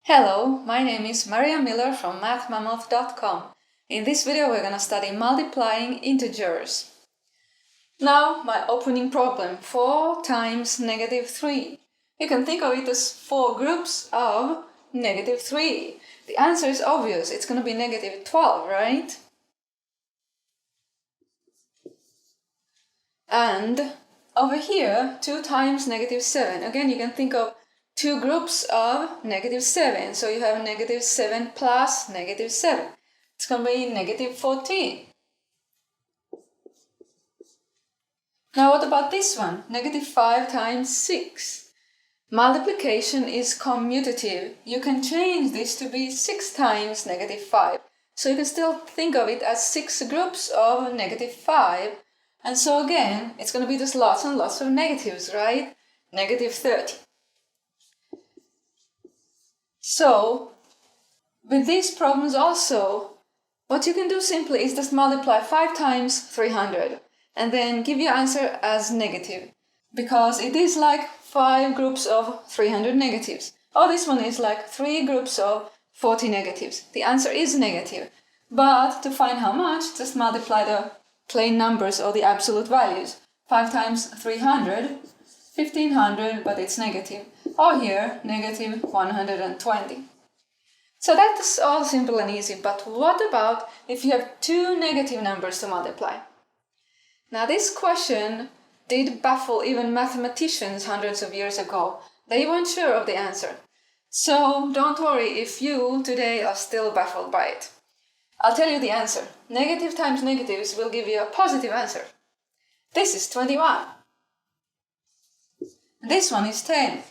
Hello, my name is Maria Miller from mathmammoth.com. In this video we're going to study multiplying integers. Now my opening problem, 4 times negative 3. You can think of it as 4 groups of negative 3. The answer is obvious, it's going to be negative 12, right? And over here, 2 times negative 7. Again, you can think of 2 groups of negative 7. So you have negative 7 plus negative 7. It's going to be negative 14. Now what about this one? Negative 5 times 6. Multiplication is commutative. You can change this to be 6 times negative 5. So you can still think of it as 6 groups of negative 5. And so again, it's going to be just lots and lots of negatives, right? Negative 30. So, with these problems also, what you can do simply is just multiply 5 times 300 and then give your answer as negative, because it is like 5 groups of 300 negatives. Or this one is like 3 groups of 40 negatives. The answer is negative, but to find how much, just multiply the plain numbers or the absolute values. 5 times 300, 1500, but it's negative. Or here, negative 120. So that's all simple and easy, but what about if you have 2 negative numbers to multiply? Now this question did baffle even mathematicians hundreds of years ago. They weren't sure of the answer. So don't worry if you today are still baffled by it. I'll tell you the answer. Negative times negatives will give you a positive answer. This is 21. This one is 10.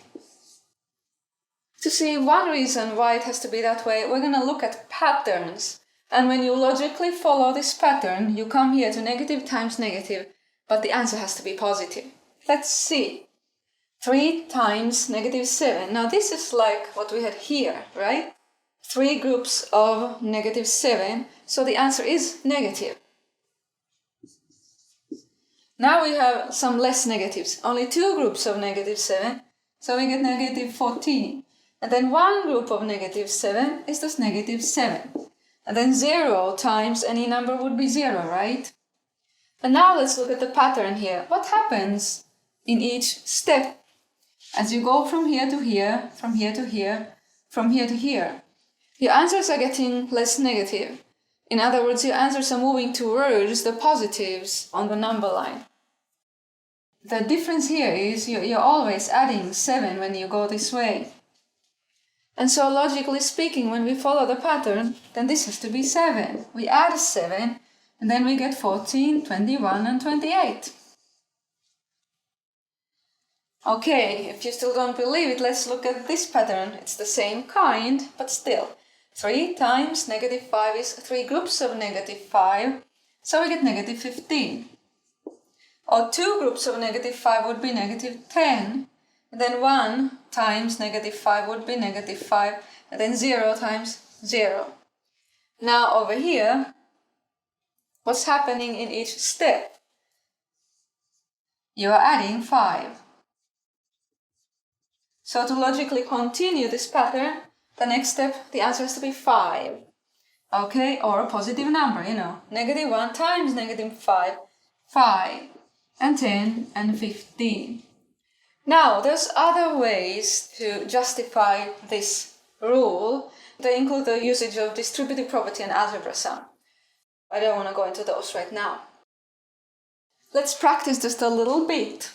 To see one reason why it has to be that way, we're going to look at patterns. And when you logically follow this pattern, you come here to negative times negative, but the answer has to be positive. Let's see. 3 times negative 7. Now this is like what we had here, right? 3 groups of negative 7, so the answer is negative. Now we have some less negatives, only 2 groups of negative 7, so we get negative 14. And then 1 group of negative 7 is just negative 7. And then 0 times any number would be 0, right? And now let's look at the pattern here. What happens in each step as you go from here to here, from here to here, from here to here? Your answers are getting less negative. In other words, your answers are moving towards the positives on the number line. The difference here is you're always adding 7 when you go this way. And so logically speaking, when we follow the pattern, then this has to be 7. We add 7, and then we get 14, 21, and 28. Okay, if you still don't believe it, let's look at this pattern. It's the same kind, but still. 3 times negative 5 is 3 groups of negative 5, so we get negative 15. Or 2 groups of negative 5 would be negative 10, and then 1 times negative 5 would be negative 5, and then 0 times 0. Now over here, what's happening in each step? You are adding 5. So to logically continue this pattern, the next step, the answer has to be 5. Okay, or a positive number, Negative 1 times negative 5, 5, and 10, and 15. Now, there's other ways to justify this rule. They include the usage of distributive property and algebra sum. I don't want to go into those right now. Let's practice just a little bit.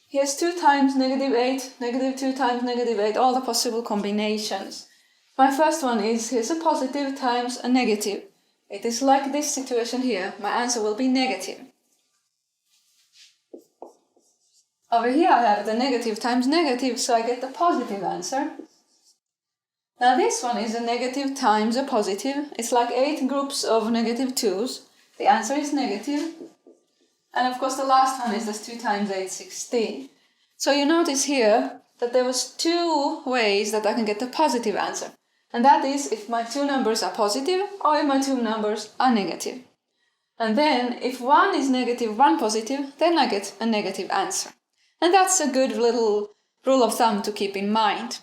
Here's 2 times negative 8, negative 2 times negative 8, all the possible combinations. My first one is, here's a positive times a negative. It is like this situation here. My answer will be negative. Over here I have the negative times negative, so I get the positive answer. Now this one is a negative times a positive. It's like 8 groups of negative 2's. The answer is negative. And of course the last one is just 2 times 8, 16. So you notice here that there was 2 ways that I can get the positive answer. And that is if my 2 numbers are positive or if my 2 numbers are negative. And then if one is negative, one positive, then I get a negative answer. And that's a good little rule of thumb to keep in mind.